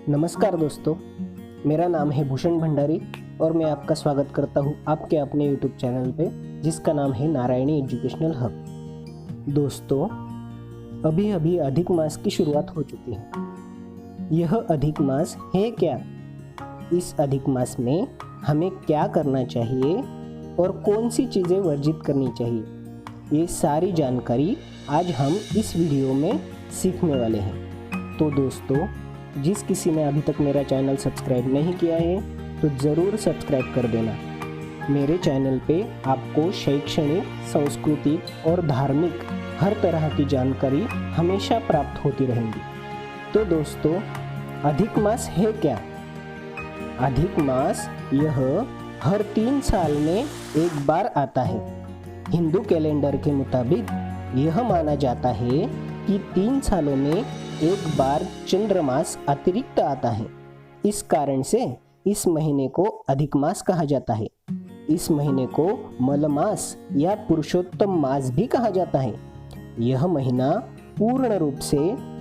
नमस्कार दोस्तों, मेरा नाम है भूषण भंडारी और मैं आपका स्वागत करता हूँ आपके अपने यूट्यूब चैनल पे जिसका नाम है नारायणी एजुकेशनल हब। दोस्तों, अभी अभी अधिक मास की शुरुआत हो चुकी है। यह अधिक मास है क्या? इस अधिक मास में हमें क्या करना चाहिए और कौन सी चीज़ें वर्जित करनी चाहिए, ये सारी जानकारी आज हम इस वीडियो में सीखने वाले हैं। तो दोस्तों, जिस किसी ने अभी तक मेरा चैनल सब्सक्राइब नहीं किया है तो ज़रूर सब्सक्राइब कर देना। मेरे चैनल पे आपको शैक्षणिक, सांस्कृतिक और धार्मिक हर तरह की जानकारी हमेशा प्राप्त होती रहेंगी। तो दोस्तों, अधिक मास है क्या? अधिक मास यह हर 3 साल में एक बार आता है। हिंदू कैलेंडर के मुताबिक यह माना जाता है कि 3 सालों में एक बार चंद्रमास अतिरिक्त आता है। इस कारण से इस महीने को अधिक मास कहा जाता है। इस महीने को मलमास या पुरुषोत्तम मास भी कहा जाता है। यह महीना पूर्ण रूप से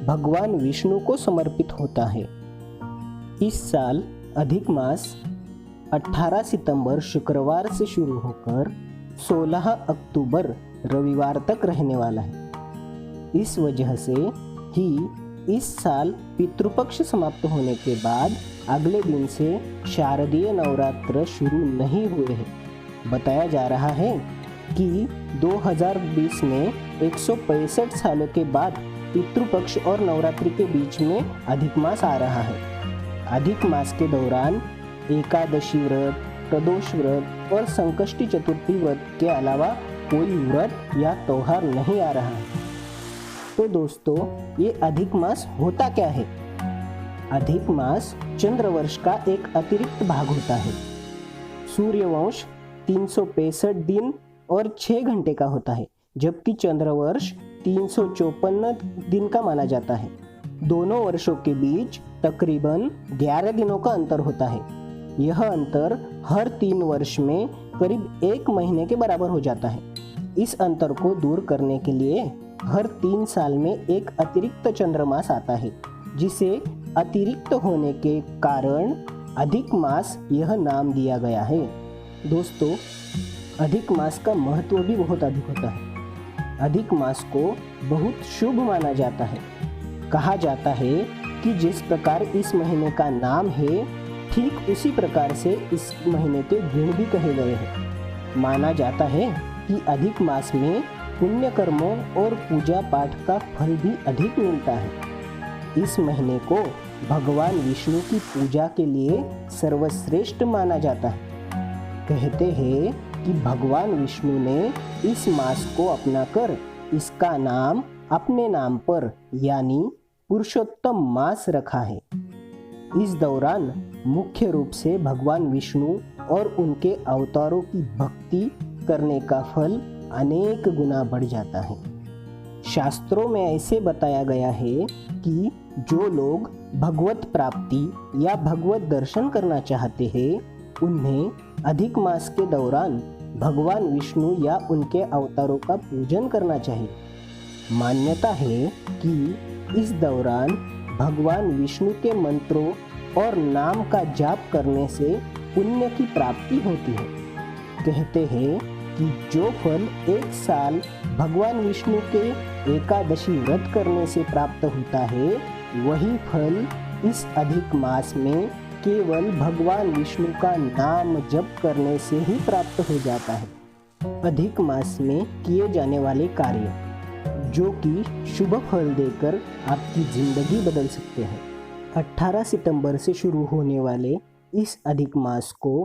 भगवान विष्णु को समर्पित होता है। इस साल अधिक मास 18 सितंबर शुक्रवार से शुरू होकर 16 अक्टूबर रविवार तक रहने वाला है। इस वजह से ही इस साल पितृपक्ष समाप्त होने के बाद अगले दिन से शारदीय नवरात्र शुरू नहीं हुए हैं। बताया जा रहा है कि 2020 में 165 सालों के बाद पितृपक्ष और नवरात्रि के बीच में अधिक मास आ रहा है। अधिक मास के दौरान एकादशी व्रत, प्रदोष व्रत और संकष्टी चतुर्थी व्रत के अलावा कोई व्रत या त्योहार नहीं आ रहा है। तो दोस्तों, ये अधिक मास होता क्या है? अधिक मास चंद्रवर्ष का एक अतिरिक्त भाग होता है। सूर्यवंश 365 दिन और 6 घंटे का होता है, जबकि चंद्रवर्ष 354 दिन का माना जाता है। दोनों वर्षों के बीच तकरीबन 11 दिनों का अंतर होता है। यह अंतर हर 3 वर्ष में करीब 1 महीने के बराबर हो जाता है। इस अंतर को दूर करने के लिए हर 3 साल में एक अतिरिक्त चंद्रमास आता है, जिसे अतिरिक्त होने के कारण अधिक मास यह नाम दिया गया है। दोस्तों, अधिक मास का महत्व भी बहुत अधिक होता है। अधिक मास को बहुत शुभ माना जाता है। कहा जाता है कि जिस प्रकार इस महीने का नाम है, ठीक उसी प्रकार से इस महीने के गुण भी कहे गए हैं। माना जाता है कि अधिक मास में पुण्य कर्मों और पूजा पाठ का फल भी अधिक मिलता है। इस महीने को भगवान विष्णु की पूजा के लिए सर्वश्रेष्ठ माना जाता है। कहते हैं कि भगवान विष्णु ने इस मास को अपनाकर इसका नाम अपने नाम पर यानी पुरुषोत्तम मास रखा है। इस दौरान मुख्य रूप से भगवान विष्णु और उनके अवतारों की भक्ति करने का फल अनेक गुना बढ़ जाता है। शास्त्रों में ऐसे बताया गया है कि जो लोग भगवत प्राप्ति या भगवत दर्शन करना चाहते हैं, उन्हें अधिक मास के दौरान भगवान विष्णु या उनके अवतारों का पूजन करना चाहिए। मान्यता है कि इस दौरान भगवान विष्णु के मंत्रों और नाम का जाप करने से पुण्य की प्राप्ति होती है। कहते हैं कि जो फल एक साल भगवान विष्णु के एकादशी व्रत करने से प्राप्त होता है, वही फल इस अधिक मास में केवल भगवान विष्णु का नाम जप करने से ही प्राप्त हो जाता है। अधिक मास में किए जाने वाले कार्य जो कि शुभ फल देकर आपकी जिंदगी बदल सकते हैं। 18 सितंबर से शुरू होने वाले इस अधिक मास को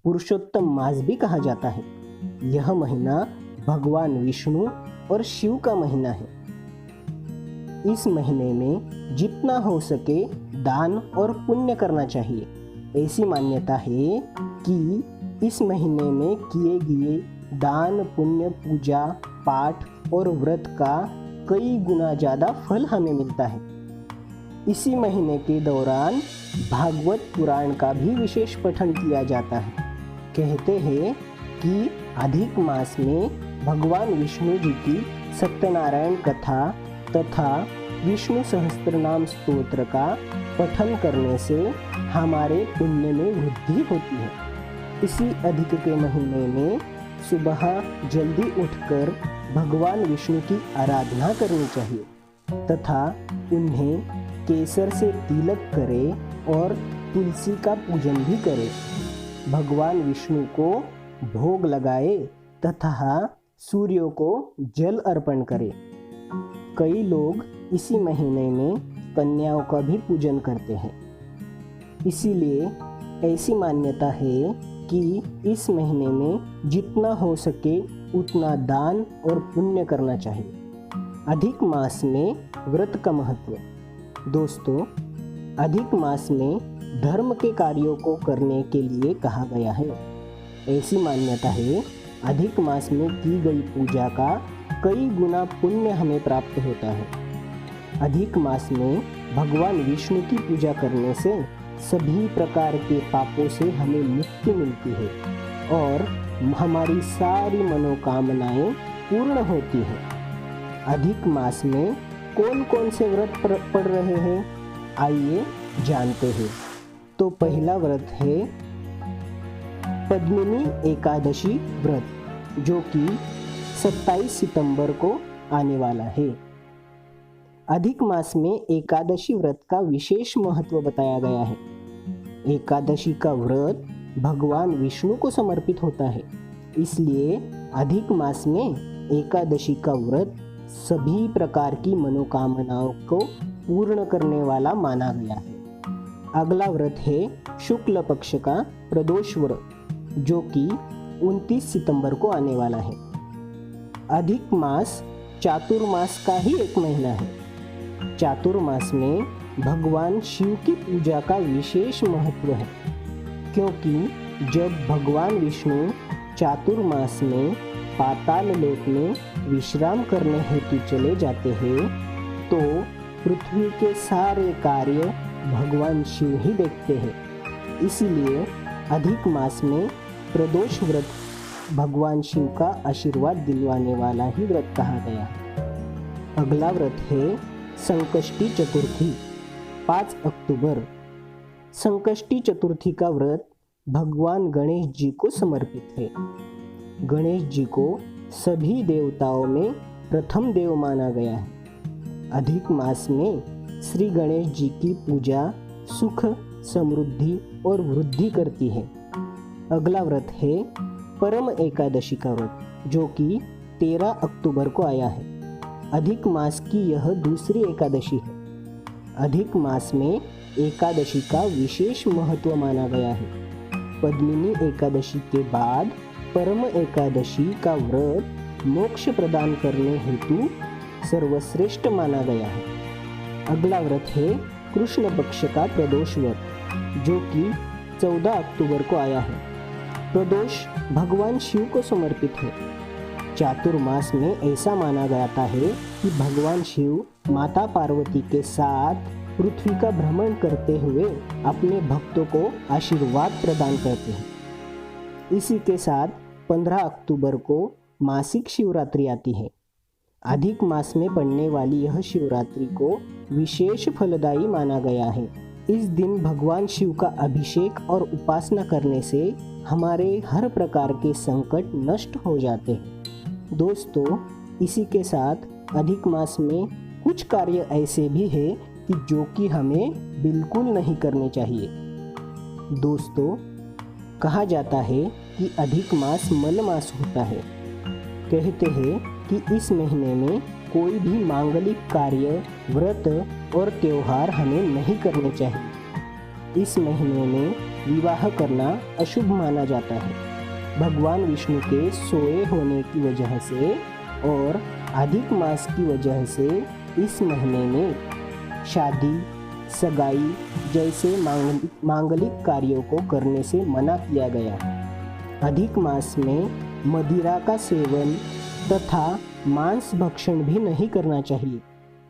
पुरुषोत्तम मास भी कहा जाता है। यह महीना भगवान विष्णु और शिव का महीना है। इस महीने में जितना हो सके दान और पुण्य करना चाहिए। ऐसी मान्यता है कि इस महीने में किए गए दान, पुण्य, पूजा पाठ और व्रत का कई गुना ज़्यादा फल हमें मिलता है। इसी महीने के दौरान भागवत पुराण का भी विशेष पठन किया जाता है। कहते हैं कि अधिक मास में भगवान विष्णु जी की सत्यनारायण कथा तथा विष्णु सहस्त्रनाम स्तोत्र का पठन करने से हमारे पुण्य में वृद्धि होती है। इसी अधिक के महीने में सुबह जल्दी उठकर भगवान विष्णु की आराधना करनी चाहिए तथा उन्हें केसर से तिलक करें और तुलसी का पूजन भी करें। भगवान विष्णु को भोग लगाए तथा सूर्य को जल अर्पण करें। कई लोग इसी महीने में कन्याओं का भी पूजन करते हैं। इसीलिए ऐसी मान्यता है कि इस महीने में जितना हो सके उतना दान और पुण्य करना चाहिए। अधिक मास में व्रत का महत्व। दोस्तों, अधिक मास में धर्म के कार्यों को करने के लिए कहा गया है। ऐसी मान्यता है अधिक मास में की गई पूजा का कई गुना पुण्य हमें प्राप्त होता है। अधिक मास में भगवान विष्णु की पूजा करने से सभी प्रकार के पापों से हमें मुक्ति मिलती है और हमारी सारी मनोकामनाएं पूर्ण होती हैं। अधिक मास में कौन कौन से व्रत पड़ रहे हैं, आइए जानते हैं। तो पहला व्रत है पद्मिनी एकादशी व्रत, जो कि 27 सितंबर को आने वाला है। अधिक मास में एकादशी व्रत का विशेष महत्व बताया गया है। एकादशी का व्रत भगवान विष्णु को समर्पित होता है, इसलिए अधिक मास में एकादशी का व्रत सभी प्रकार की मनोकामनाओं को पूर्ण करने वाला माना गया है। अगला व्रत है शुक्ल पक्ष का प्रदोष व्रत, जो कि 29 सितंबर को आने वाला है। अधिक मास चातुर्मास का ही एक महीना है। चातुर्मास में भगवान शिव की पूजा का विशेष महत्व है, क्योंकि जब भगवान विष्णु चातुर्मास में पाताल लोक में विश्राम करने हेतु चले जाते हैं, तो पृथ्वी के सारे कार्य भगवान शिव ही देखते हैं। इसीलिए अधिक मास में प्रदोष व्रत भगवान शिव का आशीर्वाद दिलवाने वाला ही व्रत कहा गया है। अगला व्रत है संकष्टी चतुर्थी, 5 अक्टूबर। संकष्टी चतुर्थी का व्रत भगवान गणेश जी को समर्पित है। गणेश जी को सभी देवताओं में प्रथम देव माना गया है। अधिक मास में श्री गणेश जी की पूजा सुख, समृद्धि और वृद्धि करती है। अगला व्रत है परम एकादशी का व्रत, जो कि 13 अक्टूबर को आया है। अधिक मास की यह दूसरी एकादशी है। अधिक मास में एकादशी का विशेष महत्व माना गया है। पद्मिनी एकादशी के बाद परम एकादशी का व्रत मोक्ष प्रदान करने हेतु सर्वश्रेष्ठ माना गया है। अगला व्रत है कृष्ण पक्ष का प्रदोष व्रत, जो कि 14 अक्टूबर को आया है। प्रदोष भगवान शिव को समर्पित है। चातुर्मास में ऐसा माना जाता है कि भगवान शिव माता पार्वती के साथ पृथ्वी का भ्रमण करते हुए अपने भक्तों को आशीर्वाद प्रदान करते हैं। इसी के साथ 15 अक्टूबर को मासिक शिवरात्रि आती है। अधिक मास में पड़ने वाली यह शिवरात्रि को विशेष फलदायी माना गया है। इस दिन भगवान शिव का अभिषेक और उपासना करने से हमारे हर प्रकार के संकट नष्ट हो जाते हैं। दोस्तों, इसी के साथ अधिक मास में कुछ कार्य ऐसे भी हैं कि जो कि हमें बिल्कुल नहीं करने चाहिए। दोस्तों, कहा जाता है कि अधिक मास मल मास होता है। कहते हैं कि इस महीने में कोई भी मांगलिक कार्य, व्रत और त्योहार हमें नहीं करने चाहिए। इस महीने में विवाह करना अशुभ माना जाता है। भगवान विष्णु के सोए होने की वजह से और अधिक मास की वजह से इस महीने में शादी, सगाई जैसे मांगलिक कार्यों को करने से मना किया गया है। अधिक मास में मदिरा का सेवन तथा मांस भक्षण भी नहीं करना चाहिए।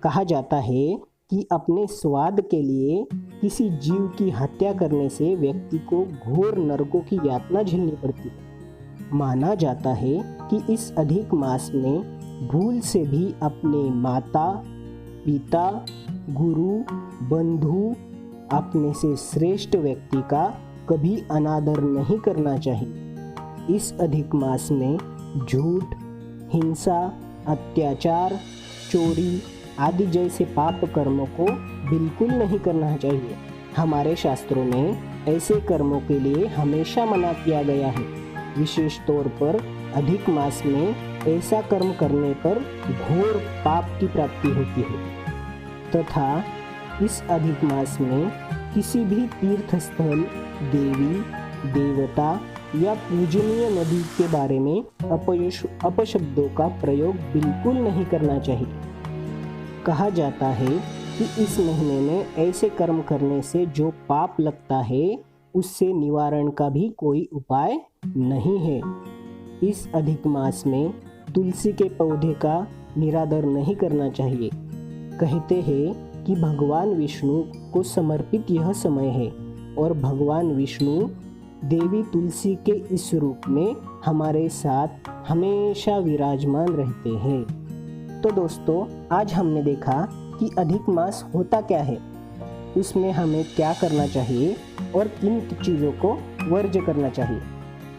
कहा जाता है कि अपने स्वाद के लिए किसी जीव की हत्या करने से व्यक्ति को घोर नरकों की यातना झेलनी पड़ती है। माना जाता है कि इस अधिक मास में भूल से भी अपने माता, पिता, गुरु, बंधु अपने से श्रेष्ठ व्यक्ति का कभी अनादर नहीं करना चाहिए। इस अधिक मास में झूठ, हिंसा, अत्याचार, चोरी आदि जैसे पाप कर्मों को बिल्कुल नहीं करना चाहिए। हमारे शास्त्रों में ऐसे कर्मों के लिए हमेशा मना किया गया है। विशेष तौर पर अधिक मास में ऐसा कर्म करने पर घोर पाप की प्राप्ति होती है तथा इस अधिक मास में किसी भी तीर्थ स्थल, देवी देवता या पूजनीय नदी के बारे में अपशब्दों का प्रयोग बिल्कुल नहीं करना चाहिए। कहा जाता है कि इस महीने में ऐसे कर्म करने से जो पाप लगता है उससे निवारण का भी कोई उपाय नहीं है। इस अधिक मास में तुलसी के पौधे का निरादर नहीं करना चाहिए। कहते हैं कि भगवान विष्णु को समर्पित यह समय है और भगवान विष्णु देवी तुलसी के इस रूप में हमारे साथ हमेशा विराजमान रहते हैं। तो दोस्तों, आज हमने देखा कि अधिक मास होता क्या है, उसमें हमें क्या करना चाहिए और किन चीज़ों को वर्ज्य करना चाहिए।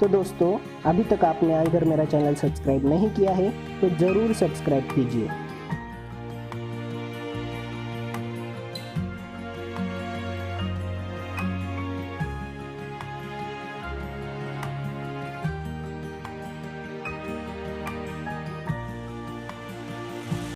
तो दोस्तों, अभी तक आपने अगर मेरा चैनल सब्सक्राइब नहीं किया है तो ज़रूर सब्सक्राइब कीजिए।